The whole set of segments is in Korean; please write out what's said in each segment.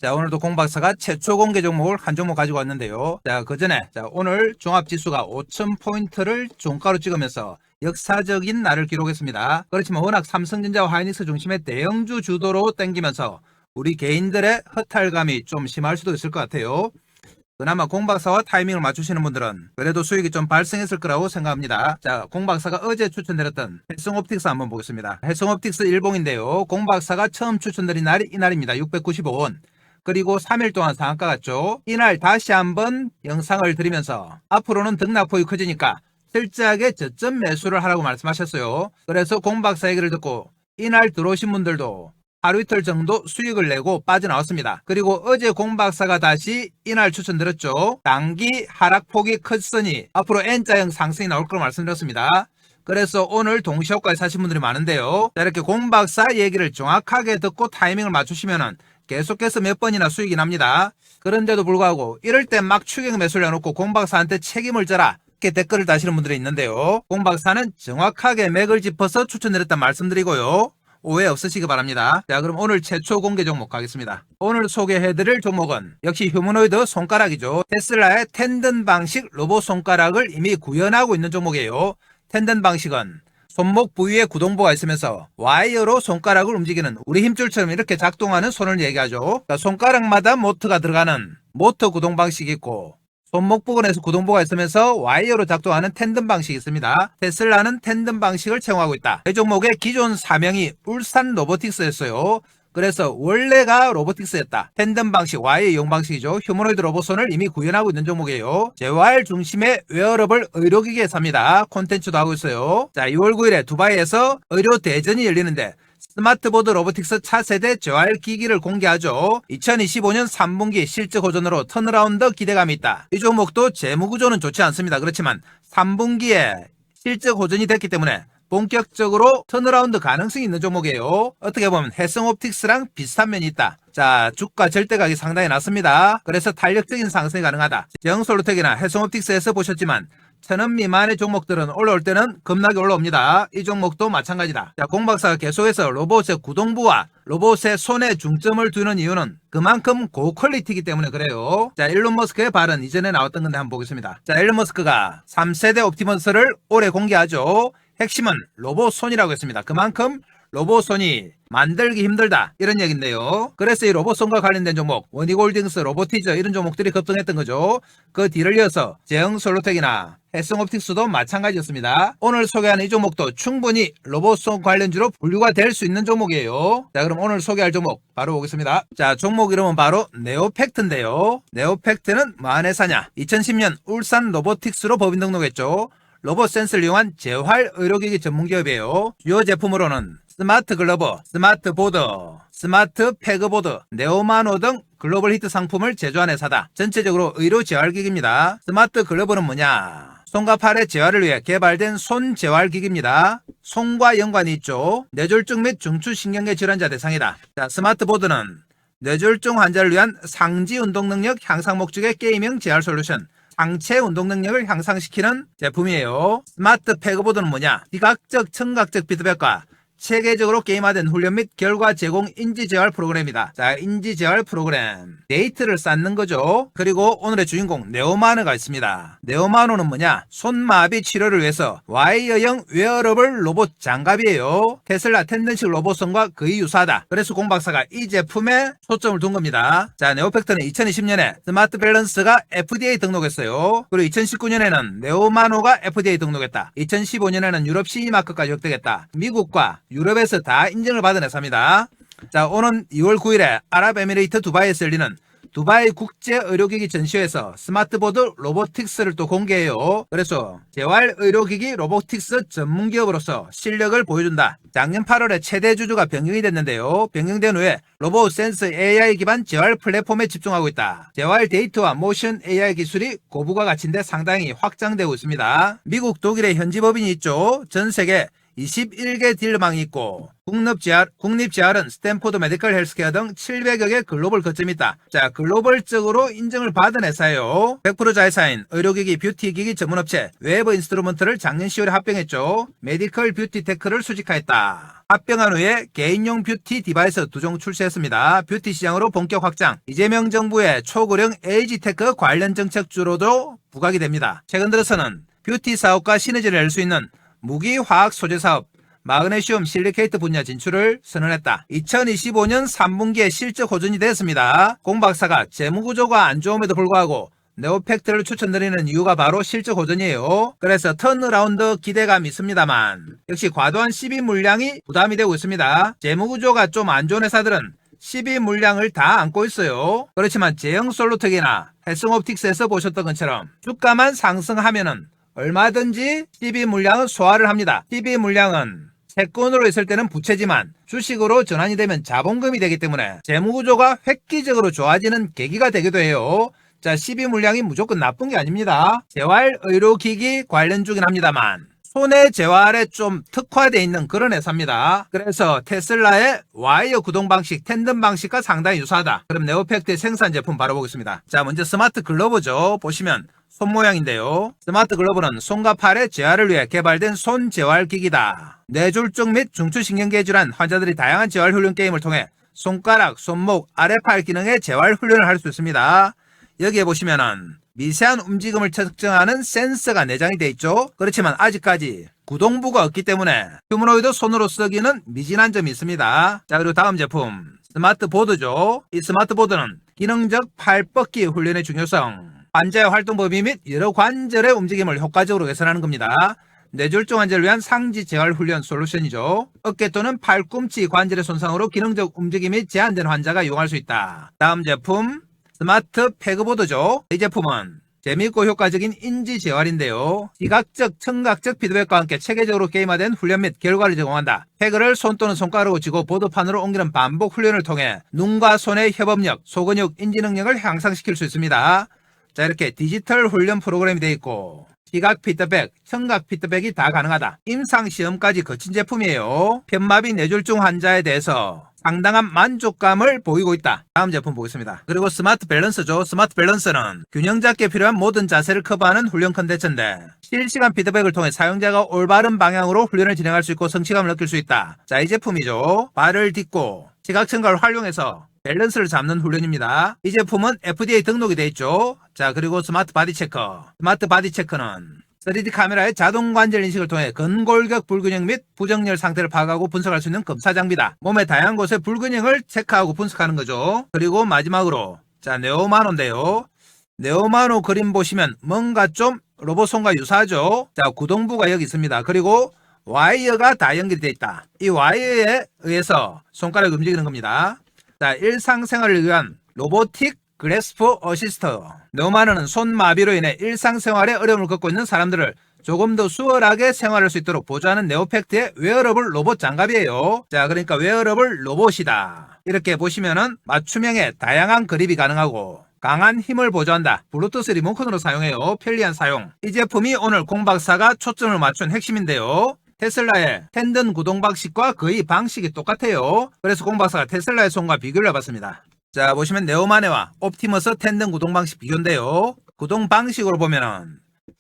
자, 오늘도 공박사가 최초 공개 종목을 한 종목 가지고 왔는데요. 자, 그 전에 오늘 종합지수가 5,000포인트를 종가로 찍으면서 역사적인 날을 기록했습니다. 그렇지만 워낙 삼성전자와 하이닉스 중심의 대형주 주도로 땡기면서 우리 개인들의 허탈감이 좀 심할 수도 있을 것 같아요. 그나마 공박사와 타이밍을 맞추시는 분들은 그래도 수익이 좀 발생했을 거라고 생각합니다. 자, 공박사가 어제 추천드렸던 해성옵틱스 한번 보겠습니다. 해성옵틱스 일봉인데요. 공박사가 처음 추천드린 날이 이날입니다. 695원. 그리고 3일 동안 상한가 갔죠. 이날 다시 한번 영상을 드리면서 앞으로는 등락폭이 커지니까 철저하게 저점 매수를 하라고 말씀하셨어요. 그래서 공박사 얘기를 듣고 이날 들어오신 분들도 하루 이틀 정도 수익을 내고 빠져나왔습니다. 그리고 어제 공박사가 다시 이날 추천드렸죠. 단기 하락폭이 컸으니 앞으로 N자형 상승이 나올 거로 말씀드렸습니다. 그래서 오늘 동시효과에 사신 분들이 많은데요. 자, 이렇게 공박사 얘기를 정확하게 듣고 타이밍을 맞추시면은 계속해서 몇 번이나 수익이 납니다. 그런데도 불구하고 이럴 때 막 추격 매수를 해놓고 공박사한테 책임을 져라 이렇게 댓글을 다시는 분들이 있는데요. 공박사는 정확하게 맥을 짚어서 추천드렸단 말씀드리고요. 오해 없으시기 바랍니다. 자, 그럼 오늘 최초 공개 종목 가겠습니다. 오늘 소개해드릴 종목은 역시 휴머노이드 손가락이죠. 테슬라의 텐든 방식 로봇 손가락을 이미 구현하고 있는 종목이에요. 텐든 방식은 손목 부위에 구동부가 있으면서 와이어로 손가락을 움직이는 우리 힘줄처럼 이렇게 작동하는 손을 얘기하죠. 그러니까 손가락마다 모터가 들어가는 모터 구동 방식이 있고 손목 부근에서 구동부가 있으면서 와이어로 작동하는 텐든 방식이 있습니다. 테슬라는 텐든 방식을 채용하고 있다. 이 종목의 기존 사명이 울산 로보틱스였어요. 그래서 원래가 로보틱스였다. 텐든 방식, 와이어 이용 방식이죠. 휴머노이드 로봇손을 이미 구현하고 있는 종목이에요. 재활 중심의 웨어러블 의료기기 회사입니다. 콘텐츠도 하고 있어요. 자, 2월 9일에 두바이에서 의료 대전이 열리는데 스마트보드 로보틱스 차세대 재활기기를 공개하죠. 2025년 3분기 실적 호전으로 턴어라운드 기대감이 있다. 이 종목도 재무구조는 좋지 않습니다. 그렇지만 3분기에 실적 호전이 됐기 때문에 본격적으로 턴어라운드 가능성이 있는 종목이에요. 어떻게 보면 해성옵틱스랑 비슷한 면이 있다. 자, 주가 절대가격이 상당히 낮습니다. 그래서 탄력적인 상승이 가능하다. 제형솔루텍이나 해성옵틱스에서 보셨지만 1,000원 미만의 종목들은 올라올 때는 겁나게 올라옵니다. 이 종목도 마찬가지다. 자, 공박사가 계속해서 로봇의 구동부와 로봇의 손에 중점을 두는 이유는 그만큼 고퀄리티이기 때문에 그래요. 자, 일론 머스크의 발언 이전에 나왔던 건데 한번 보겠습니다. 자, 일론 머스크가 3세대 옵티머스를 올해 공개하죠. 핵심은 로봇손이라고 했습니다. 그만큼 로봇손이 만들기 힘들다 이런 얘기인데요. 그래서 이 로봇손과 관련된 종목 원희골딩스, 로보티저 이런 종목들이 급등했던 거죠. 그 뒤를 이어서 제형솔루텍이나 해성옵틱스도 마찬가지였습니다. 오늘 소개하는 이 종목도 충분히 로봇손 관련주로 분류가 될 수 있는 종목이에요. 자, 그럼 오늘 소개할 종목 바로 보겠습니다. 자, 종목 이름은 바로 네오팩트인데요. 네오팩트는 뭐한 회사냐? 2010년 울산 로보틱스로 법인 등록했죠. 로봇 센서를 이용한 재활 의료기기 전문기업이에요. 주요 제품으로는 스마트 글러브, 스마트 보드, 스마트 패그보드, 네오마노 등 글로벌 히트 상품을 제조한 회사다. 전체적으로 의료 재활기기입니다. 스마트 글러브는 뭐냐? 손과 팔의 재활을 위해 개발된 손 재활기기입니다. 손과 연관이 있죠. 뇌졸중 및 중추신경계 질환자 대상이다. 자, 스마트 보드는 뇌졸중 환자를 위한 상지 운동 능력 향상 목적의 게임형 재활 솔루션. 상체 운동 능력을 향상시키는 제품이에요. 스마트 패그보드는 뭐냐? 시각적, 청각적 피드백과 체계적으로 게임화된 훈련 및 결과 제공 인지 재활 프로그램이다. 자, 인지 재활 프로그램. 데이터를 쌓는 거죠. 그리고 오늘의 주인공 네오마노가 있습니다. 네오마노는 뭐냐? 손마비 치료를 위해서 와이어형 웨어러블 로봇 장갑이에요. 테슬라 텐든식 로봇선과 거의 유사하다. 그래서 공박사가 이 제품에 초점을 둔 겁니다. 자, 네오팩트는 2020년에 스마트 밸런스가 FDA 등록했어요. 그리고 2019년에는 네오마노가 FDA 등록했다. 2015년에는 유럽 CE 마크까지 획득했다. 미국과 유럽에서 다 인정을 받은 회사입니다. 자, 오는 2월 9일에 아랍에미레이트 두바이에서 열리는 두바이 국제의료기기 전시회에서 스마트보드 로보틱스를 또 공개해요. 그래서 재활 의료기기 로보틱스 전문기업으로서 실력을 보여준다. 작년 8월에 최대 주주가 변경이 됐는데요. 변경된 후에 로봇 센서 AI 기반 재활 플랫폼에 집중하고 있다. 재활 데이터와 모션 AI 기술이 고부가 가치인데 상당히 확장되고 있습니다. 미국, 독일에 현지 법인이 있죠. 전 세계 21개 딜러망이 있고 국립 GR은 스탠포드 메디컬 헬스케어 등 700여 개 글로벌 거점이 있다. 자, 글로벌적으로 인정을 받은 회사예요. 100% 자회사인 의료기기, 뷰티기기 전문업체 웨브 인스트루먼트를 작년 10월에 합병했죠. 메디컬 뷰티 테크를 수직화했다. 합병한 후에 개인용 뷰티 디바이스 2종 출시했습니다. 뷰티 시장으로 본격 확장. 이재명 정부의 초고령 에이지테크 관련 정책주로도 부각이 됩니다. 최근 들어서는 뷰티 사업과 시너지를 낼 수 있는 무기화학 소재 사업, 마그네슘 실리케이트 분야 진출을 선언했다. 2025년 3분기에 실적 호전이 됐습니다. 공 박사가 재무구조가 안 좋음에도 불구하고 네오팩트를 추천드리는 이유가 바로 실적 호전이에요. 그래서 턴어라운드 기대감이 있습니다만 역시 과도한 시비 물량이 부담이 되고 있습니다. 재무구조가 좀 안 좋은 회사들은 시비 물량을 다 안고 있어요. 그렇지만 제형솔루텍이나 헬승옵틱스에서 보셨던 것처럼 주가만 상승하면은 얼마든지 시비 물량은 소화를 합니다. 시비 물량은 채권으로 있을 때는 부채지만 주식으로 전환이 되면 자본금이 되기 때문에 재무구조가 획기적으로 좋아지는 계기가 되기도 해요. 자, 시비 물량이 무조건 나쁜 게 아닙니다. 재활 의료기기 관련 주긴 합니다만 손해 재활에 좀 특화되어 있는 그런 회사입니다. 그래서 테슬라의 와이어 구동 방식, 텐든 방식과 상당히 유사하다. 그럼 네오팩트의 생산 제품 바로 보겠습니다. 자, 먼저 스마트 글러브죠. 보시면 손 모양인데요. 스마트 글러브는 손과 팔의 재활을 위해 개발된 손 재활 기기다. 뇌졸중 및 중추신경계 질환 환자들이 다양한 재활 훈련 게임을 통해 손가락, 손목, 아래팔 기능의 재활 훈련을 할 수 있습니다. 여기에 보시면은 미세한 움직임을 측정하는 센서가 내장이 되어 있죠. 그렇지만 아직까지 구동부가 없기 때문에 휴머노이드 손으로 쓰기는 미진한 점이 있습니다. 자, 그리고 다음 제품 스마트보드죠. 이 스마트보드는 기능적 팔 뻗기 훈련의 중요성, 환자의 활동 범위 및 여러 관절의 움직임을 효과적으로 개선하는 겁니다. 뇌졸중 환자를 위한 상지 재활 훈련 솔루션이죠. 어깨 또는 팔꿈치 관절의 손상으로 기능적 움직임이 제한된 환자가 이용할 수 있다. 다음 제품 스마트 패그보드죠. 이 제품은 재미있고 효과적인 인지 재활인데요. 시각적, 청각적 피드백과 함께 체계적으로 게임화된 훈련 및 결과를 제공한다. 패그를 손 또는 손가락으로 쥐고 보드판으로 옮기는 반복 훈련을 통해 눈과 손의 협업력, 소근육, 인지 능력을 향상시킬 수 있습니다. 자, 이렇게 디지털 훈련 프로그램이 되어 있고 시각 피드백, 청각 피드백이 다 가능하다. 임상시험까지 거친 제품이에요. 편마비 뇌졸중 환자에 대해서 상당한 만족감을 보이고 있다. 다음 제품 보겠습니다. 그리고 스마트 밸런스죠. 스마트 밸런스는 균형 잡기에 필요한 모든 자세를 커버하는 훈련 컨텐츠인데 실시간 피드백을 통해 사용자가 올바른 방향으로 훈련을 진행할 수 있고 성취감을 느낄 수 있다. 자, 이 제품이죠. 발을 딛고 시각청각을 활용해서 밸런스를 잡는 훈련입니다. 이 제품은 FDA 등록이 되어 있죠. 자, 그리고 스마트 바디 체커. 스마트 바디 체커는 3D 카메라의 자동 관절 인식을 통해 근골격 불균형 및 부정렬 상태를 파악하고 분석할 수 있는 검사 장비다. 몸의 다양한 곳의 불균형을 체크하고 분석하는 거죠. 그리고 마지막으로 자, 네오마노인데요. 네오마노 그림 보시면 뭔가 좀 로봇 손과 유사하죠. 자, 구동부가 여기 있습니다. 그리고 와이어가 다 연결되어 있다. 이 와이어에 의해서 손가락이 움직이는 겁니다. 자, 일상생활을 위한 로보틱 그래스프 어시스터. 네오마노는 손마비로 인해 일상생활에 어려움을 겪고 있는 사람들을 조금 더 수월하게 생활할 수 있도록 보조하는 네오팩트의 웨어러블 로봇 장갑이에요. 자, 그러니까 웨어러블 로봇이다. 이렇게 보시면은 맞춤형의 다양한 그립이 가능하고 강한 힘을 보조한다. 블루투스 리모컨으로 사용해요. 편리한 사용. 이 제품이 오늘 공박사가 초점을 맞춘 핵심인데요. 테슬라의 텐든 구동 방식과 거의 방식이 똑같아요. 그래서 공박사가 테슬라의 손과 비교를 해봤습니다. 자, 보시면 네오마네와 옵티머스 텐든 구동 방식 비교인데요. 구동 방식으로 보면은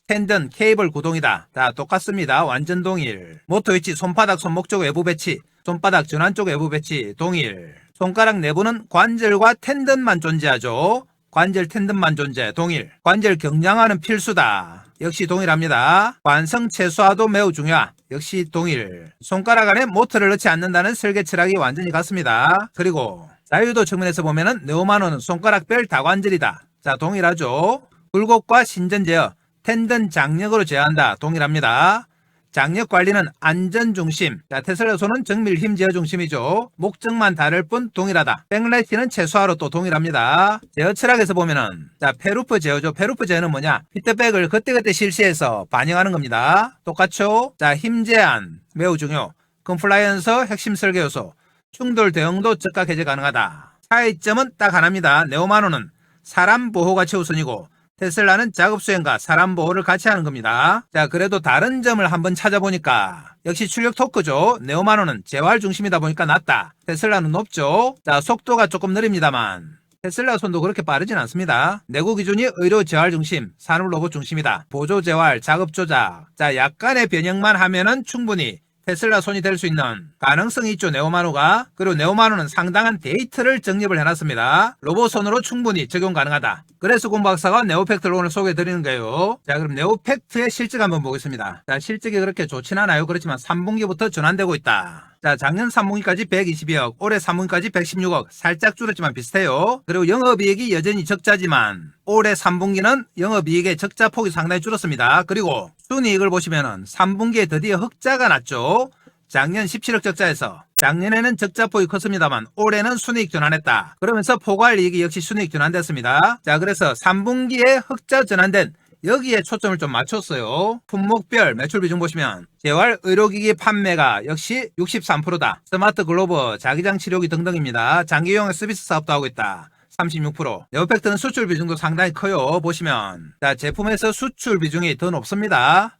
텐든 케이블 구동이다. 다 똑같습니다. 완전 동일. 모터 위치 손바닥 손목 쪽 외부 배치, 손바닥 전환 쪽 외부 배치 동일. 손가락 내부는 관절과 텐든만 존재하죠. 관절 텐든만 존재 동일. 관절 경량화는 필수다. 역시 동일합니다. 관성 최소화도 매우 중요하. 역시 동일. 손가락 안에 모터를 넣지 않는다는 설계 철학이 완전히 같습니다. 그리고 자유도 측면에서 보면은 네오마노는 손가락 별 다관절이다. 자, 동일하죠. 굴곡과 신전 제어, 텐든 장력으로 제어한다. 동일합니다. 장력 관리는 안전 중심. 자, 테슬라 손은 정밀 힘 제어 중심이죠. 목적만 다를 뿐 동일하다. 백라이트는 최소화로 또 동일합니다. 제어 철학에서 보면은 자, 페루프 제어죠. 페루프 제어는 뭐냐? 피드백을 그때그때 실시해서 반영하는 겁니다. 똑같죠? 자, 힘 제한 매우 중요. 컴플라이언스 핵심 설계 요소. 충돌 대응도 즉각 해제 가능하다. 차이점은 딱 하나입니다. 네오마노는 사람 보호가 최우선이고 테슬라는 작업 수행과 사람 보호를 같이 하는 겁니다. 자, 그래도 다른 점을 한번 찾아보니까 역시 출력 토크죠. 네오마노는 재활 중심이다 보니까 낫다. 테슬라는 높죠. 자, 속도가 조금 느립니다만 테슬라 손도 그렇게 빠르진 않습니다. 내구 기준이 의료 재활 중심, 산업 로봇 중심이다. 보조 재활, 작업 조작. 자, 약간의 변형만 하면은 충분히 테슬라 손이 될 수 있는 가능성이 있죠. 네오마노가. 그리고 네오마노는 상당한 데이터를 정립을 해놨습니다. 로봇 손으로 충분히 적용 가능하다. 그래서 공 박사가 네오팩트를 오늘 소개해 드리는 거예요. 자, 그럼 네오팩트의 실적 한번 보겠습니다. 자, 실적이 그렇게 좋진 않아요. 그렇지만 3분기부터 전환되고 있다. 자, 작년 3분기까지 122억, 올해 3분기까지 116억, 살짝 줄었지만 비슷해요. 그리고 영업이익이 여전히 적자지만 올해 3분기는 영업이익의 적자 폭이 상당히 줄었습니다. 그리고 순이익을 보시면은 3분기에 드디어 흑자가 났죠. 작년 17억 적자에서 작년에는 적자폭이 컸습니다만 올해는 순이익 전환했다. 그러면서 포괄이익이 역시 순이익 전환됐습니다. 자, 그래서 3분기에 흑자 전환된 여기에 초점을 좀 맞췄어요. 품목별 매출 비중 보시면 재활 의료기기 판매가 역시 63%다. 스마트 글로브, 자기장 치료기 등등입니다. 장기용의 서비스 사업도 하고 있다. 36%. 네오팩트는 수출 비중도 상당히 커요. 보시면 자, 제품에서 수출 비중이 더 높습니다.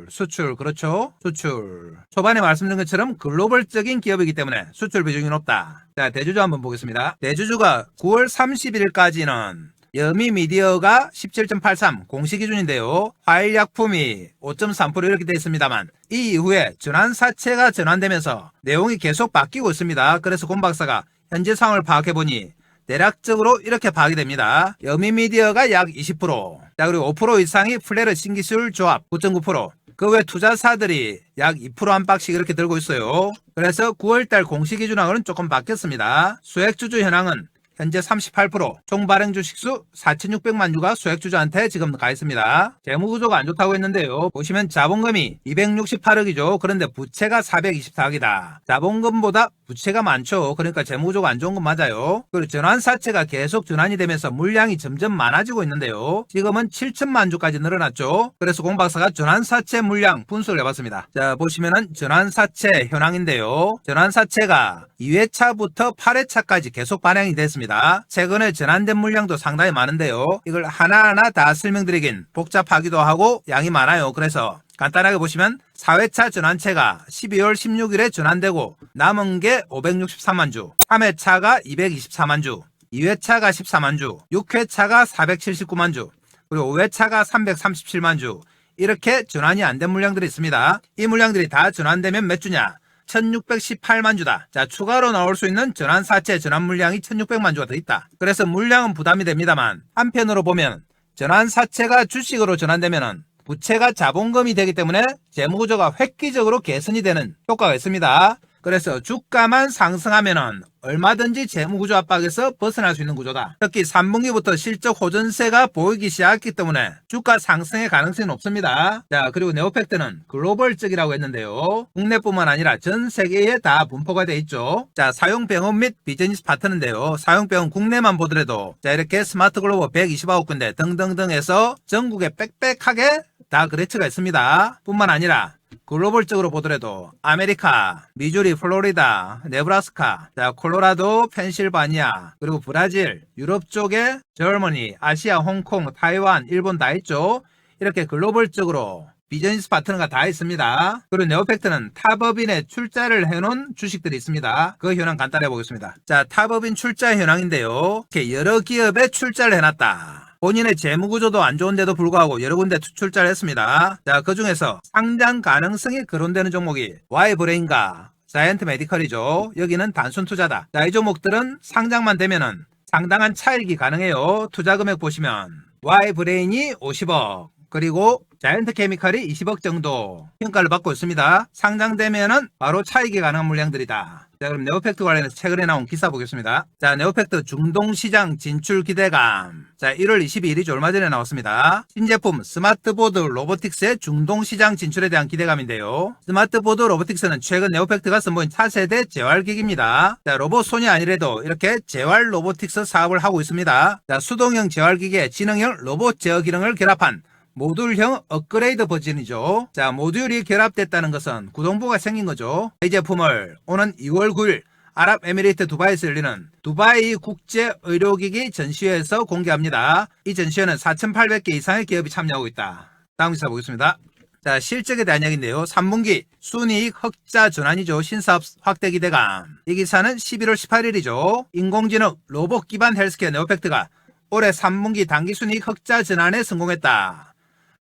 수출 그렇죠. 수출. 초반에 말씀드린 것처럼 글로벌적인 기업이기 때문에 수출 비중이 높다. 자, 대주주 한번 보겠습니다. 대주주가 9월 31일까지는 여미미디어가 17.83 공시 기준인데요. 화일약품이 5.3% 이렇게 되어 있습니다만 이 이후에 전환사채가 전환되면서 내용이 계속 바뀌고 있습니다. 그래서 곰 박사가 현재 상황을 파악해보니 대략적으로 이렇게 파악이 됩니다. 여미미디어가 약 20%, 자, 그리고 5% 이상이 플레르 신기술 조합 9.9%, 그 외 투자사들이 약 2% 안팎씩 이렇게 들고 있어요. 그래서 9월달 공시 기준하고는 조금 바뀌었습니다. 수액주주 현황은 현재 38%, 총 발행 주식수 4,600만 주가 수액주주한테 지금 가 있습니다. 재무구조가 안 좋다고 했는데요. 보시면 자본금이 268억이죠. 그런데 부채가 424억이다. 자본금보다 부채가 많죠. 그러니까 재무구조가 안 좋은 건 맞아요. 그리고 전환사채가 계속 전환이 되면서 물량이 점점 많아지고 있는데요. 지금은 7천만 주까지 늘어났죠. 그래서 공 박사가 전환사채 물량 분석을 해봤습니다. 자, 보시면은 전환사채 현황인데요. 전환사채가 2회차부터 8회차까지 계속 반영이 됐습니다. 최근에 전환된 물량도 상당히 많은데요. 이걸 하나하나 다 설명드리긴 복잡하기도 하고 양이 많아요. 그래서 간단하게 보시면 4회차 전환체가 12월 16일에 전환되고 남은 게 563만 주, 3회차가 224만 주, 2회차가 14만 주, 6회차가 479만 주, 그리고 5회차가 337만 주, 이렇게 전환이 안 된 물량들이 있습니다. 이 물량들이 다 전환되면 몇 주냐? 1618만 주다. 자, 추가로 나올 수 있는 전환사채 전환 물량이 1600만 주가 더 있다. 그래서 물량은 부담이 됩니다만 한편으로 보면 전환사채가 주식으로 전환되면은 부채가 자본금이 되기 때문에 재무구조가 획기적으로 개선이 되는 효과가 있습니다. 그래서 주가만 상승하면은 얼마든지 재무구조 압박에서 벗어날 수 있는 구조다. 특히 3분기부터 실적 호전세가 보이기 시작했기 때문에 주가 상승의 가능성이 높습니다. 자, 그리고 네오팩트는 글로벌적이라고 했는데요. 국내뿐만 아니라 전 세계에 다 분포가 돼 있죠. 자, 사용병원 및 비즈니스 파트너인데요. 사용병원 국내만 보더라도 자, 이렇게 스마트 글로벌 129 군데 등등등 해서 전국에 빽빽하게 다 거래처가 있습니다. 뿐만 아니라 글로벌적으로 보더라도 아메리카, 미주리, 플로리다, 네브라스카, 자, 콜로라도, 펜실바니아, 그리고 브라질, 유럽 쪽에 저머니, 아시아, 홍콩, 타이완, 일본 다 있죠. 이렇게 글로벌적으로 비즈니스 파트너가 다 있습니다. 그리고 네오팩트는 탑업인에 출자를 해놓은 주식들이 있습니다. 그 현황 간단히 보겠습니다. 자, 탑업인 출자 현황인데요. 이렇게 여러 기업에 출자를 해놨다. 본인의 재무구조도 안 좋은데도 불구하고 여러 군데 출자를 했습니다. 자, 그 중에서 상장 가능성이 거론되는 종목이 Y브레인과 자이언트 메디컬이죠. 여기는 단순 투자다. 자, 이 종목들은 상장만 되면은 상당한 차익이 가능해요. 투자 금액 보시면 Y브레인이 50억, 그리고 자이언트 케미칼이 20억 정도 평가를 받고 있습니다. 상장되면은 바로 차익이 가능한 물량들이다. 자, 그럼 네오팩트 관련해서 최근에 나온 기사 보겠습니다. 자, 네오팩트 중동시장 진출 기대감. 자, 1월 22일이죠. 얼마 전에 나왔습니다. 신제품 스마트보드 로보틱스의 중동시장 진출에 대한 기대감인데요. 스마트보드 로보틱스는 최근 네오팩트가 선보인 차세대 재활기기입니다. 자, 로봇손이 아니래도 이렇게 재활 로보틱스 사업을 하고 있습니다. 자, 수동형 재활기기에 지능형 로봇 제어 기능을 결합한 모듈형 업그레이드 버전이죠. 자, 모듈이 결합됐다는 것은 구동부가 생긴 거죠. 이 제품을 오는 2월 9일 아랍에미리트 두바이에서 열리는 두바이 국제의료기기 전시회에서 공개합니다. 이 전시회는 4,800개 이상의 기업이 참여하고 있다. 다음 기사 보겠습니다. 자, 실적에 대한 이야기인데요. 3분기 순이익 흑자 전환이죠. 신사업 확대 기대감. 이 기사는 11월 18일이죠. 인공지능 로봇 기반 헬스케어 네오팩트가 올해 3분기 당기순이익 흑자 전환에 성공했다.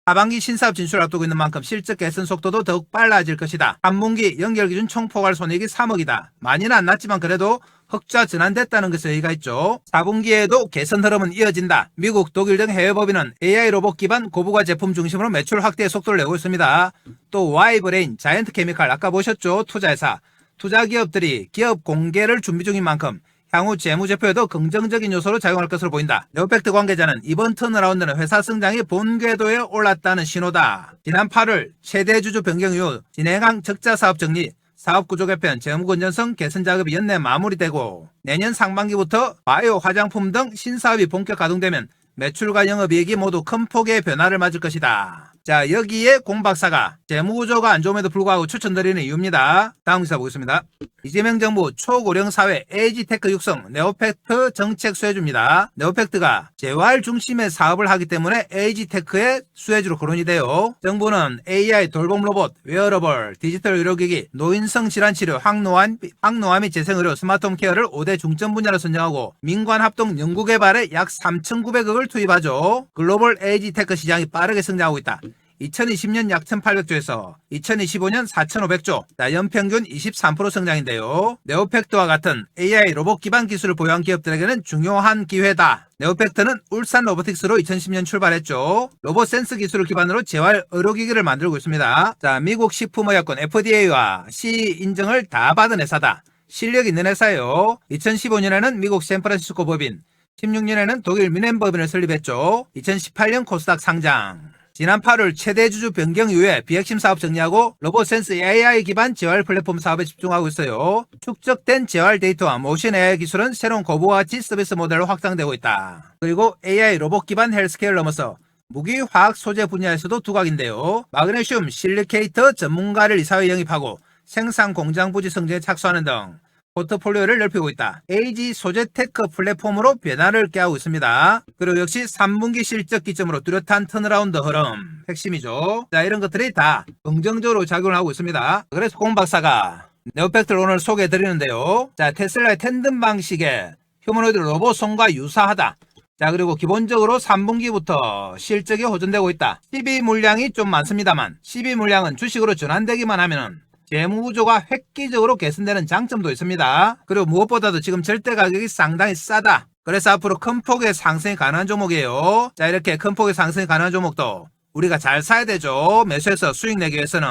하반기 신사업 진출을 앞두고 있는 만큼 실적 개선 속도도 더욱 빨라질 것이다. 3분기 연결기준 총포괄 손익이 3억이다. 많이는 안 났지만 그래도 흑자 전환됐다는 것에 의의가 있죠. 4분기에도 개선 흐름은 이어진다. 미국, 독일 등 해외 법인은 AI 로봇 기반 고부가 제품 중심으로 매출 확대의 속도를 내고 있습니다. 또 Y브레인, 자이언트 케미칼 아까 보셨죠? 투자회사. 투자 기업들이 기업 공개를 준비 중인 만큼 향후 재무제표에도 긍정적인 요소로 작용할 것으로 보인다. 네오팩트 관계자는 이번 턴어라운드는 회사 성장이 본 궤도에 올랐다는 신호다. 지난 8월 최대 주주 변경 이후 진행한 적자 사업 정리, 사업 구조 개편, 재무 건전성 개선 작업이 연내 마무리되고 내년 상반기부터 바이오 화장품 등 신사업이 본격 가동되면 매출과 영업이익이 모두 큰 폭의 변화를 맞을 것이다. 자, 여기에 공 박사가 재무구조가 안 좋음에도 불구하고 추천드리는 이유입니다. 다음 기사 보겠습니다. 이재명 정부 초고령 사회 에이지테크 육성 네오팩트 정책 수혜주입니다. 네오팩트가 재활 중심의 사업을 하기 때문에 에이지테크의 수혜주로 거론이 돼요. 정부는 AI 돌봄 로봇, 웨어러블, 디지털 의료기기, 노인성 질환치료, 항노화 및 재생의료, 스마트홈 케어를 5대 중점 분야로 선정하고 민관 합동 연구개발에 약 3,900억을 투입하죠. 글로벌 에이지테크 시장이 빠르게 성장하고 있다. 2020년 약 1,800조에서 2025년 4,500조, 연평균 23% 성장인데요. 네오팩트와 같은 AI 로봇 기반 기술을 보유한 기업들에게는 중요한 기회다. 네오팩트는 울산 로보틱스로 2010년 출발했죠. 로봇 센스 기술을 기반으로 재활 의료기기를 만들고 있습니다. 자, 미국 식품의약권 FDA와 CE 인증을 다 받은 회사다. 실력 있는 회사예요. 2015년에는 미국 샌프란시스코 법인, 16년에는 독일 뮌헨 법인을 설립했죠. 2018년 코스닥 상장. 지난 8월 최대 주주 변경 이후에 비핵심 사업 정리하고 로봇 센스 AI 기반 재활 플랫폼 사업에 집중하고 있어요. 축적된 재활 데이터와 모션 AI 기술은 새로운 고부가 가치 서비스 모델로 확장되고 있다. 그리고 AI 로봇 기반 헬스케어를 넘어서 무기 화학 소재 분야에서도 두각인데요. 마그네슘 실리케이터 전문가를 이사회 영입하고 생산 공장 부지 성장에 착수하는 등 포트폴리오를 넓히고 있다. AG 소재테크 플랫폼으로 변화를 꾀하고 있습니다. 그리고 역시 3분기 실적 기점으로 뚜렷한 턴어라운드 흐름 핵심이죠. 자, 이런 것들이 다 긍정적으로 작용을 하고 있습니다. 그래서 공 박사가 네오팩트를 오늘 소개해 드리는데요. 자, 테슬라의 텐든 방식의 휴머노이드 로봇 손과 유사하다. 자, 그리고 기본적으로 3분기부터 실적이 호전되고 있다. 12 물량이 좀 많습니다만 12 물량은 주식으로 전환되기만 하면은 재무구조가 획기적으로 개선되는 장점도 있습니다. 그리고 무엇보다도 지금 절대 가격이 상당히 싸다. 그래서 앞으로 큰 폭의 상승이 가능한 종목이에요. 자, 이렇게 큰 폭의 상승이 가능한 종목도 우리가 잘 사야 되죠. 매수해서 수익 내기 위해서는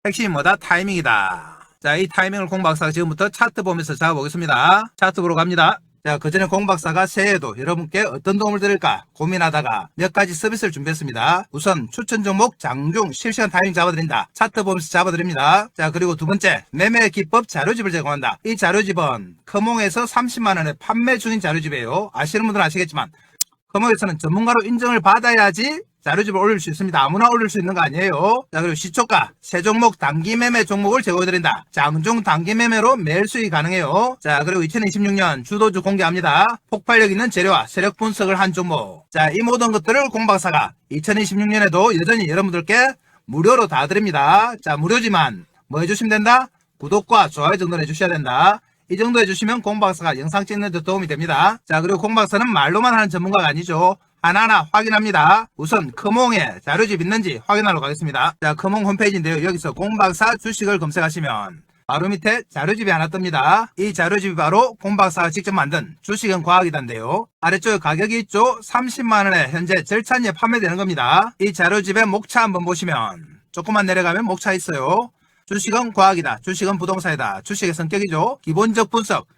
핵심이 뭐다? 타이밍이다. 자, 이 타이밍을 공 박사가 지금부터 차트 보면서 잡아보겠습니다. 차트 보러 갑니다. 자, 그전에 공 박사가 새해에도 여러분께 어떤 도움을 드릴까 고민하다가 몇 가지 서비스를 준비했습니다. 우선 추천 종목 장중 실시간 타이밍 잡아드린다. 차트 보면서 잡아드립니다. 자, 그리고 두 번째 매매 기법 자료집을 제공한다. 이 자료집은 커몽에서 30만원에 판매 중인 자료집이에요. 아시는 분들은 아시겠지만 커몽에서는 전문가로 인정을 받아야지 자료집을 올릴 수 있습니다. 아무나 올릴 수 있는 거 아니에요. 자, 그리고 시초가 세 종목 단기 매매 종목을 제공해드린다. 장중 단기 매매로 매일 수익이 가능해요. 자, 그리고 2026년 주도주 공개합니다. 폭발력 있는 재료와 세력 분석을 한 종목. 자, 이 모든 것들을 공 박사가 2026년에도 여전히 여러분들께 무료로 다 드립니다. 자, 무료지만 뭐 해주시면 된다? 구독과 좋아요 정도는 해주셔야 된다. 이 정도 해주시면 공 박사가 영상 찍는 데 도움이 됩니다. 자, 그리고 공 박사는 말로만 하는 전문가가 아니죠. 하나하나 확인합니다. 우선 커몽에 자료집 있는지 확인하러 가겠습니다. 자, 커몽 홈페이지인데요. 여기서 공박사 주식을 검색하시면 바로 밑에 자료집이 하나 뜹니다. 이 자료집이 바로 공박사가 직접 만든 주식은 과학이단데요. 아래쪽에 가격이 있죠. 30만원에 현재 절찬리에 판매되는 겁니다. 이 자료집의 목차 한번 보시면 조금만 내려가면 목차 있어요. 주식은 과학이다. 주식은 부동산이다. 주식의 성격이죠. 기본적 분석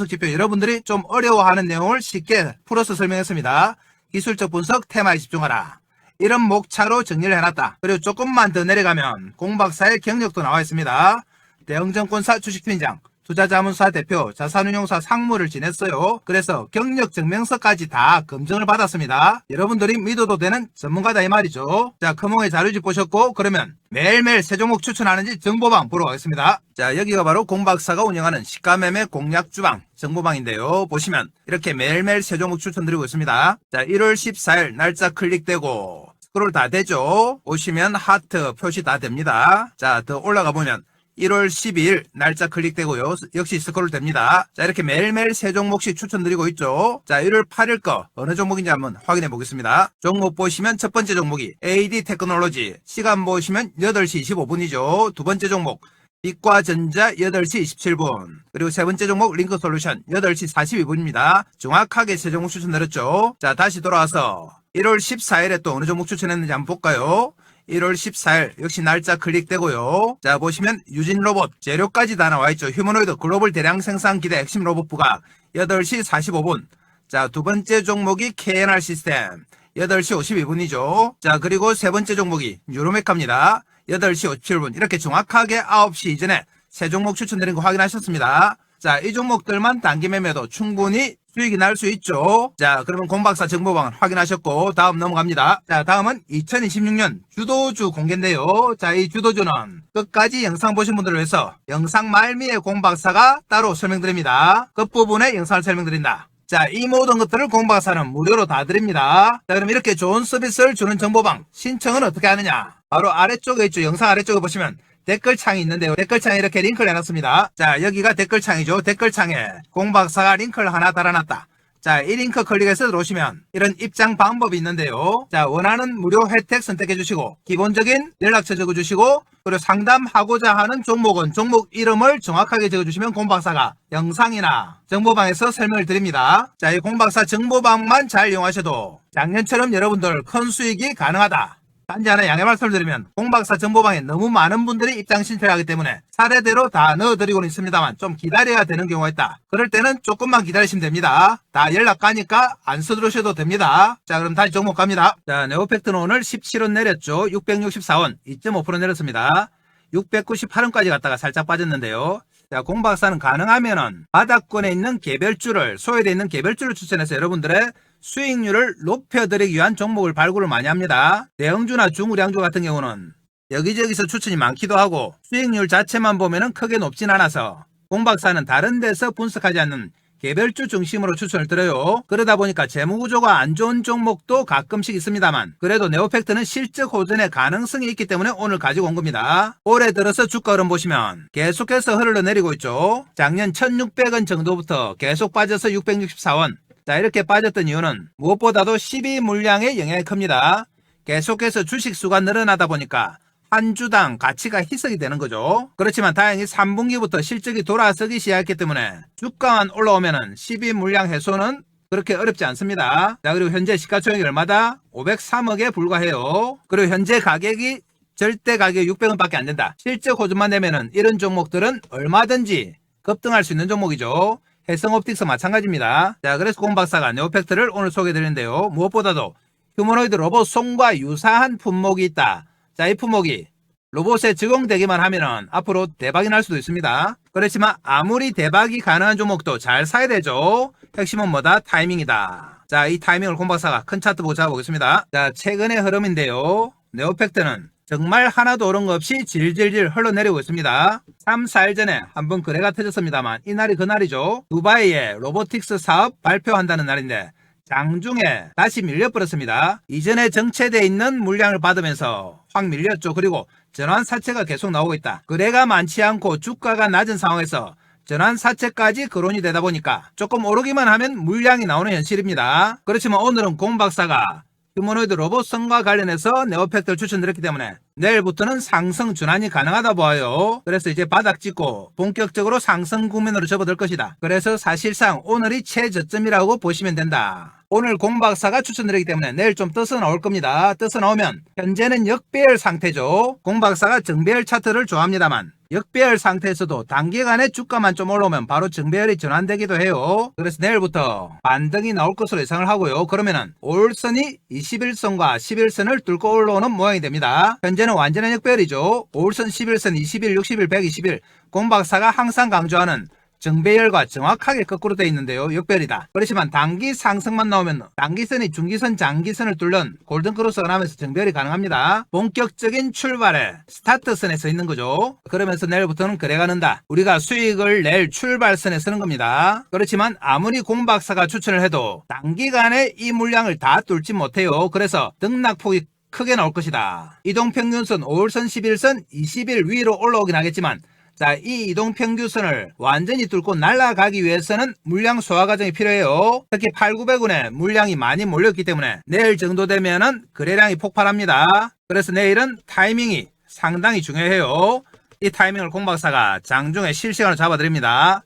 지표 여러분들이 좀 어려워하는 내용을 쉽게 풀어서 설명했습니다. 기술적 분석 테마에 집중하라. 이런 목차로 정리를 해놨다. 그리고 조금만 더 내려가면 공박사의 경력도 나와 있습니다. 대형증권사 주식팀장, 투자자문사 대표, 자산운용사 상무를 지냈어요. 그래서 경력 증명서까지 다 검증을 받았습니다. 여러분들이 믿어도 되는 전문가다 이 말이죠. 자, 커몽의 자료집 보셨고, 그러면 매일매일 새 종목 추천하는지 정보방 보러 가겠습니다. 자, 여기가 바로 공박사가 운영하는 시가매매 공략주방 정보방인데요. 보시면 이렇게 매일매일 새 종목 추천드리고 있습니다. 자, 1월 14일 날짜 클릭되고 스크롤 다 되죠. 보시면 하트 표시 다 됩니다. 자, 더 올라가 보면 1월 12일 날짜 클릭되고요. 역시 스크롤 됩니다. 자, 이렇게 매일매일 새 종목씩 추천드리고 있죠. 자, 1월 8일 거 어느 종목인지 한번 확인해 보겠습니다. 종목 보시면 첫 번째 종목이 AD 테크놀로지, 시간 보시면 8시 25분이죠. 두 번째 종목 빛과전자 8시 27분. 그리고 세 번째 종목 링크솔루션 8시 42분입니다. 정확하게 세 종목 추천드렸죠. 자, 다시 돌아와서 1월 14일에 또 어느 종목 추천했는지 한번 볼까요? 1월 14일 역시 날짜 클릭되고요. 자, 보시면 유진로봇 재료까지 다 나와있죠. 휴머노이드 글로벌 대량 생산 기대 핵심 로봇 부각 8시 45분. 자, 두 번째 종목이 KNR 시스템 8시 52분이죠. 자, 그리고 세 번째 종목이 유로메카입니다. 8시 57분. 이렇게 정확하게 9시 이전에 세 종목 추천드린 거 확인하셨습니다. 자, 이 종목들만 단기 매매도 충분히 수익이 날 수 있죠. 자, 그러면 공박사 정보방을 확인하셨고 다음 넘어갑니다. 자, 다음은 2026년 주도주 공개인데요. 자, 이 주도주는 끝까지 영상 보신 분들을 위해서 영상 말미에 공박사가 따로 설명드립니다. 끝부분에 영상을 설명드린다. 자, 이 모든 것들을 공박사는 무료로 다 드립니다. 자, 그럼 이렇게 좋은 서비스를 주는 정보방 신청은 어떻게 하느냐? 바로 아래쪽에 있죠. 영상 아래쪽에 보시면 댓글창이 있는데요. 댓글창에 이렇게 링크를 해놨습니다. 자, 여기가 댓글창이죠. 댓글창에 공박사가 링크를 하나 달아놨다. 자, 이 링크 클릭해서 들어오시면 이런 입장 방법이 있는데요. 자, 원하는 무료 혜택 선택해 주시고 기본적인 연락처 적어주시고 그리고 상담하고자 하는 종목은 종목 이름을 정확하게 적어주시면 공박사가 영상이나 정보방에서 설명을 드립니다. 자, 이 공박사 정보방만 잘 이용하셔도 작년처럼 여러분들 큰 수익이 가능하다. 단지 하나 양해 말씀을 드리면 공박사 정보방에 너무 많은 분들이 입장 신청을 하기 때문에 사례대로 다 넣어드리고는 있습니다만 좀 기다려야 되는 경우가 있다. 그럴 때는 조금만 기다리시면 됩니다. 다 연락 가니까 안 써들으셔도 됩니다. 자, 그럼 다시 종목 갑니다. 자, 네오팩트는 오늘 17원 내렸죠. 664원 2.5% 내렸습니다. 698원까지 갔다가 살짝 빠졌는데요. 자, 공박사는 가능하면은 바닥권에 있는 개별주를 소외되어 있는 개별주를 추천해서 여러분들의 수익률을 높여드리기 위한 종목을 발굴을 많이 합니다. 대형주나 중우량주 같은 경우는 여기저기서 추천이 많기도 하고 수익률 자체만 보면은 크게 높진 않아서 공박사는 다른 데서 분석하지 않는 개별주 중심으로 추천을 드려요. 그러다 보니까 재무구조가 안 좋은 종목도 가끔씩 있습니다만 그래도 네오팩트는 실적 호전의 가능성이 있기 때문에 오늘 가지고 온 겁니다. 올해 들어서 주가 흐름 보시면 계속해서 흘러내리고 있죠. 작년 1600원 정도부터 계속 빠져서 664원. 자, 이렇게 빠졌던 이유는 무엇보다도 12 물량의 영향이 큽니다. 계속해서 주식 수가 늘어나다 보니까 한 주당 가치가 희석이 되는 거죠. 그렇지만 다행히 3분기부터 실적이 돌아서기 시작했기 때문에 주가만 올라오면은 12 물량 해소는 그렇게 어렵지 않습니다. 자, 그리고 현재 시가총액이 얼마다? 503억에 불과해요. 그리고 현재 가격이 절대 가격이 600원밖에 안 된다. 실적 호전만 되면은 이런 종목들은 얼마든지 급등할 수 있는 종목이죠. 해성옵틱스 마찬가지입니다. 자, 그래서 공박사가 네오팩트를 오늘 소개해드리는데요. 무엇보다도 휴머노이드 로봇 송과 유사한 품목이 있다. 자, 이 품목이 로봇에 적용되기만 하면은 앞으로 대박이 날 수도 있습니다. 그렇지만 아무리 대박이 가능한 종목도 잘 사야 되죠. 핵심은 뭐다? 타이밍이다. 자, 이 타이밍을 공박사가 큰 차트 보고 잡아보겠습니다. 자, 최근의 흐름인데요. 네오팩트는 정말 하나도 오른 거 없이 질질질 흘러내리고 있습니다. 3, 4일 전에 한번 거래가 터졌습니다만 이날이 그날이죠. 두바이에 로보틱스 사업 발표한다는 날인데 장중에 다시 밀려버렸습니다. 이전에 정체되어 있는 물량을 받으면서 확 밀렸죠. 그리고 전환사채가 계속 나오고 있다. 거래가 많지 않고 주가가 낮은 상황에서 전환사채까지 거론이 되다 보니까 조금 오르기만 하면 물량이 나오는 현실입니다. 그렇지만 오늘은 공박사가 휴머노이드 로봇성과 관련해서 네오팩트를 추천드렸기 때문에 내일부터는 상승 전환이 가능하다 보아요. 그래서 이제 바닥 찍고 본격적으로 상승 국면으로 접어들 것이다. 그래서 사실상 오늘이 최저점이라고 보시면 된다. 오늘 공박사가 추천드리기 때문에 내일 좀 떠서 나올 겁니다. 떠서 나오면 현재는 역배열 상태죠. 공박사가 정배열 차트를 좋아합니다만 역배열 상태에서도 단기간에 주가만 좀 올라오면 바로 정배열이 전환되기도 해요. 그래서 내일부터 반등이 나올 것으로 예상을 하고요. 그러면은 5일선이 21선과 11선을 뚫고 올라오는 모양이 됩니다. 현재는 완전한 역배열이죠. 5일선, 11선, 20일, 60일, 120일 공박사가 항상 강조하는 정배열과 정확하게 거꾸로 되어 있는데요. 역배열이다. 그렇지만 단기 상승만 나오면 단기선이 중기선, 장기선을 뚫는 골든크로스가 나면서 정배열이 가능합니다. 본격적인 출발에 스타트선에 서 있는 거죠. 그러면서 내일부터는 거래가 는다. 우리가 수익을 낼 출발선에 서는 겁니다. 그렇지만 아무리 공박사가 추천을 해도 단기간에 이 물량을 다 뚫지 못해요. 그래서 등락폭이 크게 나올 것이다. 이동평균선 5일선, 11선, 20일 위로 올라오긴 하겠지만 자, 이 이동평균선을 완전히 뚫고 날아가기 위해서는 물량 소화 과정이 필요해요. 특히 8,900원에 물량이 많이 몰렸기 때문에 내일 정도 되면은 거래량이 폭발합니다. 그래서 내일은 타이밍이 상당히 중요해요. 이 타이밍을 공박사가 장중에 실시간으로 잡아드립니다.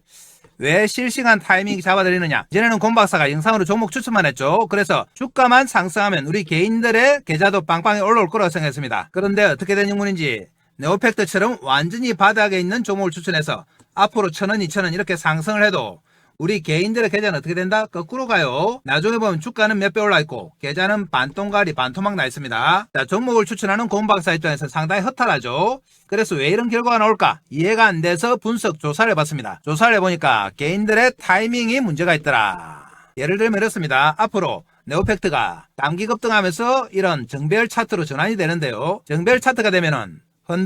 왜 실시간 타이밍 잡아드리느냐? 이전에는 공박사가 영상으로 종목 추천만 했죠. 그래서 주가만 상승하면 우리 개인들의 계좌도 빵빵히 올라올 거라고 생각했습니다. 그런데 어떻게 된 인물인지 네오팩트처럼 완전히 바닥에 있는 종목을 추천해서 앞으로 1,000원, 2,000원 이렇게 상승을 해도 우리 개인들의 계좌는 어떻게 된다? 거꾸로 가요. 나중에 보면 주가는 몇 배 올라 있고 계좌는 반똥가리 반토막 나 있습니다. 자, 종목을 추천하는 공박사 입장에서 상당히 허탈하죠. 그래서 왜 이런 결과가 나올까? 이해가 안 돼서 분석 조사를 해봤습니다. 조사를 해보니까 개인들의 타이밍이 문제가 있더라. 예를 들면 이렇습니다. 앞으로 네오팩트가 단기 급등하면서 이런 정배열 차트로 전환이 되는데요. 정배열 차트가 되면은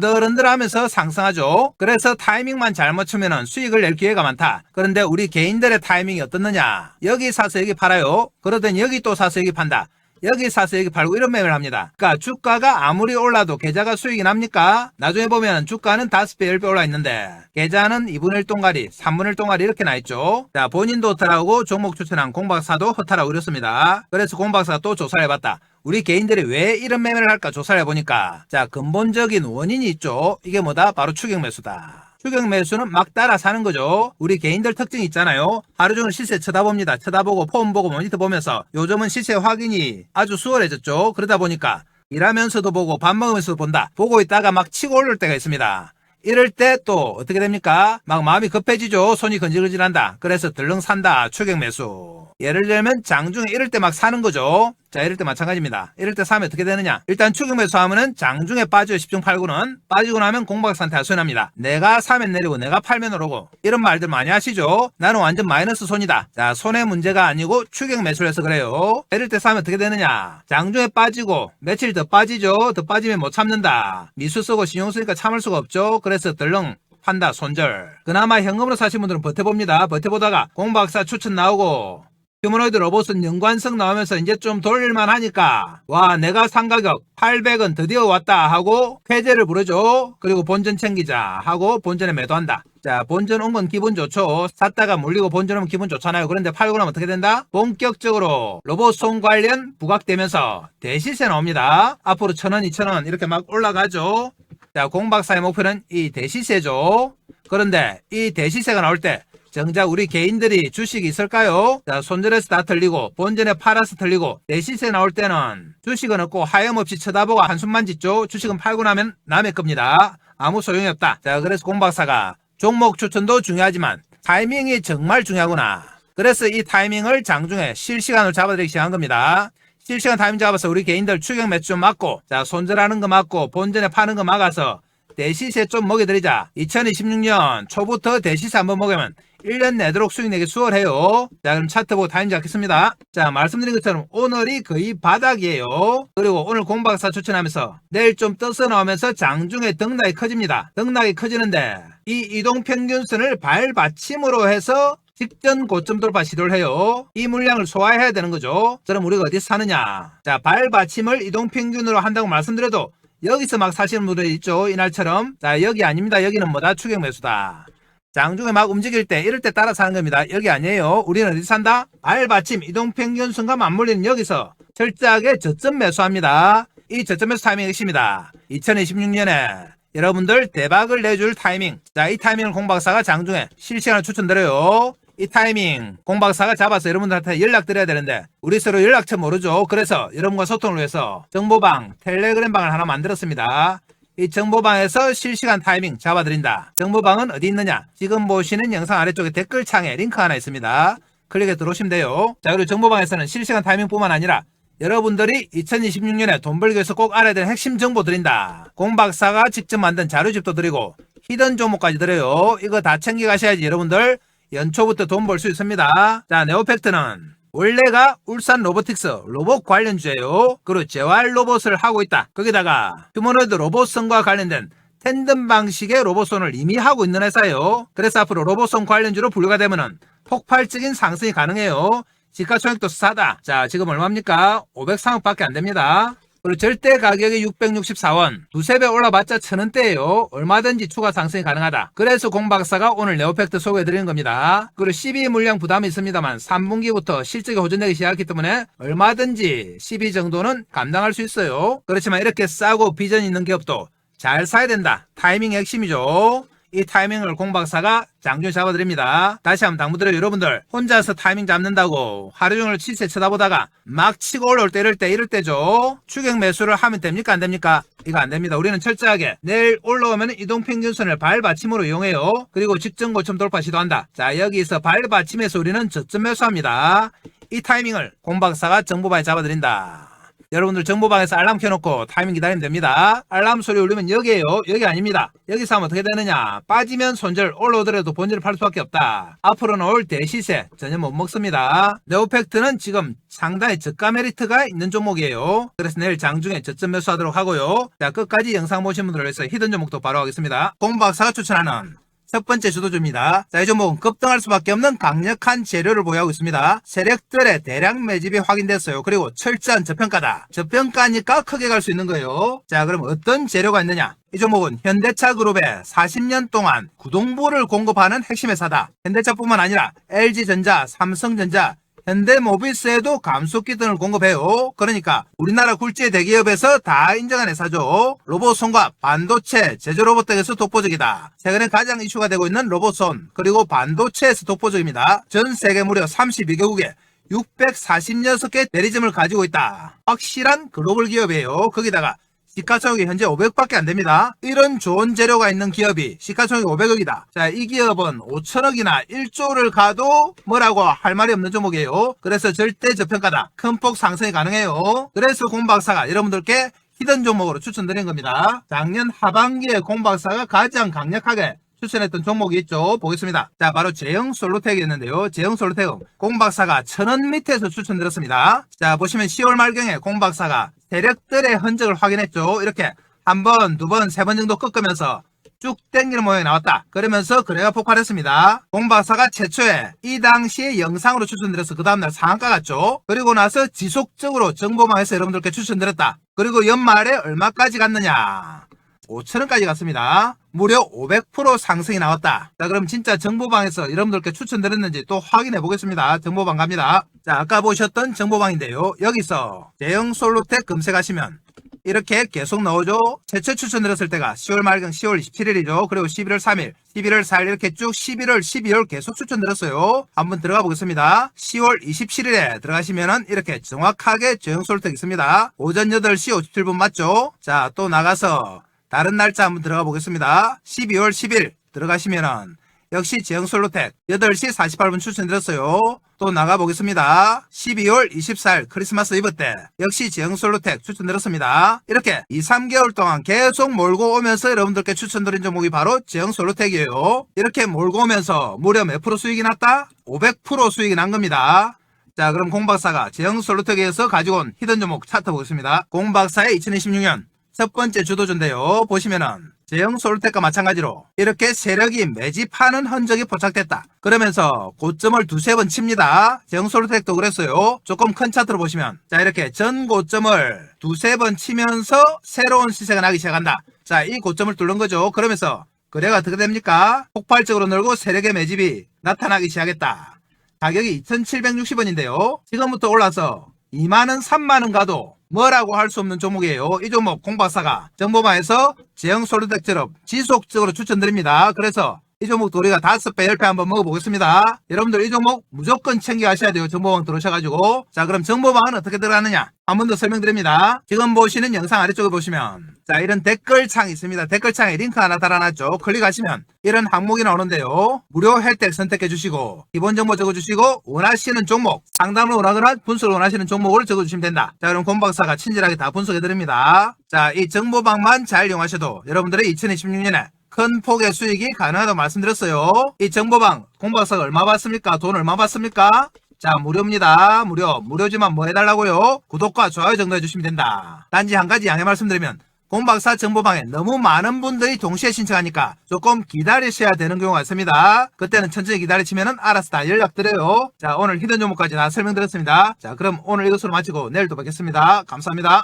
흔들흔들하면서 상승하죠. 그래서 타이밍만 잘 맞추면 수익을 낼 기회가 많다. 그런데 우리 개인들의 타이밍이 어떻느냐? 여기 사서 여기 팔아요. 그러더니 여기 또 사서 여기 판다. 여기 사서 여기 팔고 이런 매매를 합니다. 그러니까 주가가 아무리 올라도 계좌가 수익이 납니까? 나중에 보면 주가는 5배, 10배 올라 있는데 계좌는 2분의 1 동가리, 3분의 1 동가리 이렇게 나 있죠. 자, 본인도 허탈하고 종목 추천한 공박사도 허탈하고 이렇습니다. 그래서 공박사가 또 조사를 해봤다. 우리 개인들이 왜 이런 매매를 할까 조사를 해보니까 자, 근본적인 원인이 있죠. 이게 뭐다? 바로 추격 매수다. 추격 매수는 막 따라 사는 거죠. 우리 개인들 특징이 있잖아요. 하루 종일 시세 쳐다봅니다. 쳐다보고 폼 보고 모니터 보면서 요즘은 시세 확인이 아주 수월해졌죠. 그러다 보니까 일하면서도 보고 밥 먹으면서도 본다. 보고 있다가 막 치고 올릴 때가 있습니다. 이럴 때 또 어떻게 됩니까? 막 마음이 급해지죠. 손이 건질건질한다. 그래서 들렁 산다. 추격 매수. 예를 들면 장중에 이럴 때 막 사는 거죠. 자, 이럴 때 마찬가지입니다. 이럴 때 사면 어떻게 되느냐? 일단 추격 매수하면은 장중에 빠져요. 10중 8구는. 빠지고 나면 공박사한테 하소연합니다. 내가 사면 내리고 내가 팔면 오르고 이런 말들 많이 하시죠? 나는 완전 마이너스 손이다. 자, 손의 문제가 아니고 추격 매수를 해서 그래요. 이럴 때 사면 어떻게 되느냐? 장중에 빠지고 며칠 더 빠지죠. 더 빠지면 못 참는다. 미수 쓰고 신용 쓰니까 참을 수가 없죠. 그래서 덜렁 판다. 손절. 그나마 현금으로 사신 분들은 버텨봅니다. 버텨보다가 공박사 추천 나오고 휴머노이드 로봇은 연관성 나오면서 이제 좀 돌릴만 하니까 와, 내가 산 가격 800원 드디어 왔다 하고 쾌재를 부르죠. 그리고 본전 챙기자 하고 본전에 매도한다. 자, 본전 온 건 기분 좋죠. 샀다가 물리고 본전 오면 기분 좋잖아요. 그런데 팔고 나면 어떻게 된다? 본격적으로 로봇송 관련 부각되면서 대시세 나옵니다. 앞으로 1,000원, 2,000원 이렇게 막 올라가죠. 자, 공박사의 목표는 이 대시세죠. 그런데 이 대시세가 나올 때 정작 우리 개인들이 주식이 있을까요? 자, 손절해서 다 털리고 본전에 팔아서 털리고 대시세 나올 때는 주식은 없고 하염없이 쳐다보고 한숨만 짓죠. 주식은 팔고 나면 남의 겁니다. 아무 소용이 없다. 자, 그래서 공박사가 종목 추천도 중요하지만 타이밍이 정말 중요하구나. 그래서 이 타이밍을 장중에 실시간으로 잡아드리기 시작한 겁니다. 실시간 타이밍 잡아서 우리 개인들 추격 매수 좀 막고 자, 손절하는 거 막고 본전에 파는 거 막아서 대시세 좀 먹여드리자. 2026년 초부터 대시세 한번 먹으면 1년 내도록 수익 내기 수월해요. 자, 그럼 차트 보고 타임 잡겠습니다. 자, 말씀드린 것처럼 오늘이 거의 바닥이에요. 그리고 오늘 공박사 추천하면서 내일 좀 떠서 나오면서 장중에 등락이 커집니다. 등락이 커지는데 이 이동평균선을 발받침으로 해서 직전 고점 돌파 시도를 해요. 이 물량을 소화해야 되는 거죠. 그럼 우리가 어디서 사느냐? 자, 발받침을 이동평균으로 한다고 말씀드려도 여기서 막 사시는 분들이 있죠. 이날처럼. 자, 여기 아닙니다. 여기는 뭐다? 추격 매수다. 장중에 막 움직일 때 이럴 때 따라 사는 겁니다. 여기 아니에요. 우리는 어디 산다? 발받침 이동평균선과 맞물리는 여기서 철저하게 저점 매수합니다. 이 저점 매수 타이밍이 있습니다. 2026년에 여러분들 대박을 내줄 타이밍. 자, 이 타이밍을 공박사가 장중에 실시간으로 추천드려요. 이 타이밍 공박사가 잡아서 여러분들한테 연락드려야 되는데 우리 서로 연락처 모르죠. 그래서 여러분과 소통을 위해서 정보방 텔레그램방을 하나 만들었습니다. 이 정보방에서 실시간 타이밍 잡아드린다. 정보방은 어디 있느냐? 지금 보시는 영상 아래쪽에 댓글창에 링크 하나 있습니다. 클릭해 들어오시면 돼요. 자, 그리고 정보방에서는 실시간 타이밍뿐만 아니라 여러분들이 2026년에 돈 벌기 위해서 꼭 알아야 되는 핵심 정보 드린다. 공박사가 직접 만든 자료집도 드리고 히든 종목까지 드려요. 이거 다 챙겨가셔야지 여러분들 연초부터 돈 벌 수 있습니다. 자, 네오팩트는 원래가 울산 로보틱스 로봇 관련주예요. 그리고 재활 로봇을 하고 있다. 거기다가 휴머노이드 로봇선과 관련된 텐든 방식의 로봇선을 이미 하고 있는 회사예요. 그래서 앞으로 로봇선 관련주로 분류가 되면은 폭발적인 상승이 가능해요. 시가총액도 싸다. 자, 지금 얼마입니까? 503억밖에 안 됩니다. 그리고 절대 가격이 664원, 두세 배 올라봤자 1000원대예요. 얼마든지 추가 상승이 가능하다. 그래서 공박사가 오늘 네오팩트 소개해드리는 겁니다. 그리고 12 물량 부담이 있습니다만 3분기부터 실적이 호전되기 시작했기 때문에 얼마든지 12 정도는 감당할 수 있어요. 그렇지만 이렇게 싸고 비전 있는 기업도 잘 사야 된다. 타이밍이 핵심이죠. 이 타이밍을 공박사가 장중에 잡아드립니다. 다시 한번 당부드려요. 여러분들 혼자서 타이밍 잡는다고 하루종일 시세 쳐다보다가 막 치고 올라올 때 이럴 때죠. 추격 매수를 하면 됩니까? 안 됩니까? 이거 안 됩니다. 우리는 철저하게 내일 올라오면 이동평균선을 발받침으로 이용해요. 그리고 직전 고점 돌파 시도한다. 자, 여기서 발받침에서 우리는 저점 매수합니다. 이 타이밍을 공박사가 정보방에 잡아드린다. 여러분들 정보방에서 알람 켜놓고 타이밍 기다리면 됩니다. 알람 소리 울리면 여기에요. 여기 아닙니다. 여기서 하면 어떻게 되느냐? 빠지면 손절, 올라오더라도 본질을 팔 수밖에 없다. 앞으로는 올 대시세 전혀 못 먹습니다. 네오팩트는 지금 상당히 저가 메리트가 있는 종목이에요. 그래서 내일 장중에 저점 매수하도록 하고요. 자, 끝까지 영상 보신 분들을 위해서 히든 종목도 바로 하겠습니다. 공박사가 추천하는 첫 번째 주도주입니다. 자, 이 종목은 급등할 수밖에 없는 강력한 재료를 보유하고 있습니다. 세력들의 대량 매집이 확인됐어요. 그리고 철저한 저평가다. 저평가니까 크게 갈 수 있는 거예요. 자, 그럼 어떤 재료가 있느냐? 이 종목은 현대차 그룹에 40년 동안 구동부를 공급하는 핵심 회사다. 현대차뿐만 아니라 LG전자, 삼성전자, 현대모비스에도 감속기 등을 공급해요. 그러니까 우리나라 굴지의 대기업에서 다 인정한 회사죠. 로봇손과 반도체, 제조 로봇 등에서 독보적이다. 최근에 가장 이슈가 되고 있는 로봇손 그리고 반도체에서 독보적입니다. 전 세계 무려 32개국에 646개 대리점을 가지고 있다. 확실한 글로벌 기업이에요. 거기다가 시가총액이 현재 500밖에 안 됩니다. 이런 좋은 재료가 있는 기업이 시가총액이 500억이다. 자, 이 기업은 5천억이나 1조를 가도 뭐라고 할 말이 없는 종목이에요. 그래서 절대 저평가다. 큰 폭 상승이 가능해요. 그래서 공박사가 여러분들께 히든 종목으로 추천드린 겁니다. 작년 하반기에 공박사가 가장 강력하게 추천했던 종목이 있죠. 보겠습니다. 자, 바로 제형솔루텍이었는데요. 제형솔루텍은 공박사가 1000원 밑에서 추천드렸습니다. 자, 보시면 10월 말경에 공박사가 세력들의 흔적을 확인했죠. 이렇게 한 번, 두 번, 세 번 정도 꺾으면서 쭉 땡기는 모양이 나왔다. 그러면서 거래가 폭발했습니다. 공박사가 최초에 이 당시에 영상으로 추천드려서 그 다음날 상한가 갔죠. 그리고 나서 지속적으로 정보망에서 여러분들께 추천드렸다. 그리고 연말에 얼마까지 갔느냐? 5천원까지 갔습니다. 무려 500% 상승이 나왔다. 자, 그럼 진짜 정보방에서 여러분들께 추천드렸는지 또 확인해 보겠습니다. 정보방 갑니다. 자, 아까 보셨던 정보방인데요. 여기서 제형솔루텍 검색하시면 이렇게 계속 나오죠. 최초 추천드렸을 때가 10월 말경 10월 27일이죠. 그리고 11월 3일, 11월 4일 이렇게 쭉 11월, 12월 계속 추천드렸어요. 한번 들어가 보겠습니다. 10월 27일에 들어가시면은 이렇게 정확하게 제형솔루텍 있습니다. 오전 8시 57분 맞죠? 자, 또 나가서 다른 날짜 한번 들어가 보겠습니다. 12월 10일 들어가시면은 역시 제형솔루텍 8시 48분 추천드렸어요. 또 나가 보겠습니다. 12월 24일 크리스마스 이브 때 역시 제형솔루텍 추천드렸습니다. 이렇게 2, 3개월 동안 계속 몰고 오면서 여러분들께 추천드린 종목이 바로 제형솔루텍이에요. 이렇게 몰고 오면서 무려 몇 프로 수익이 났다? 500% 수익이 난 겁니다. 자, 그럼 공박사가 제형솔루텍에서 가지고 온 히든 종목 차트 보겠습니다. 공박사의 2026년 첫 번째 주도주인데요. 보시면은 제형솔루텍과 마찬가지로 이렇게 세력이 매집하는 흔적이 포착됐다. 그러면서 고점을 두세 번 칩니다. 제형솔루텍도 그랬어요. 조금 큰 차트로 보시면 자, 이렇게 전 고점을 두세 번 치면서 새로운 시세가 나기 시작한다. 자, 이 고점을 뚫는 거죠. 그러면서 거래가 어떻게 됩니까? 폭발적으로 늘고 세력의 매집이 나타나기 시작했다. 가격이 2760원인데요. 지금부터 올라서 2만원, 3만원 가도 뭐라고 할 수 없는 종목이에요. 이 종목 공박사가 정보방에서 제형솔루텍처럼 지속적으로 추천드립니다. 그래서 이 종목도 우리가 5배, 10배 한번 먹어보겠습니다. 여러분들 이 종목 무조건 챙겨 가셔야 돼요. 정보방 들어오셔가지고. 자, 그럼 정보방은 어떻게 들어가느냐? 한 번 더 설명드립니다. 지금 보시는 영상 아래쪽에 보시면 자 이런 댓글창이 있습니다. 댓글창에 링크 하나 달아놨죠. 클릭하시면 이런 항목이 나오는데요. 무료 혜택 선택해 주시고 기본 정보 적어주시고 원하시는 종목 상담을 원하거나 분석을 원하시는 종목을 적어주시면 된다. 자 그럼 곰박사가 친절하게 다 분석해 드립니다. 자 이 정보방만 잘 이용하셔도 여러분들의 2026년에 큰 폭의 수익이 가능하다고 말씀드렸어요. 이 정보방 곰박사가 얼마 받습니까? 돈 얼마 받습니까? 자 무료입니다. 무료지만 뭐 해달라고요? 구독과 좋아요 정도 해주시면 된다. 단지 한 가지 양해 말씀드리면 곰박사 정보방에 너무 많은 분들이 동시에 신청하니까 조금 기다리셔야 되는 경우가 있습니다. 그때는 천천히 기다리시면 알아서 다 연락드려요. 자 오늘 히든 종목까지 다 설명드렸습니다. 자 그럼 오늘 이것으로 마치고 내일 또 뵙겠습니다. 감사합니다.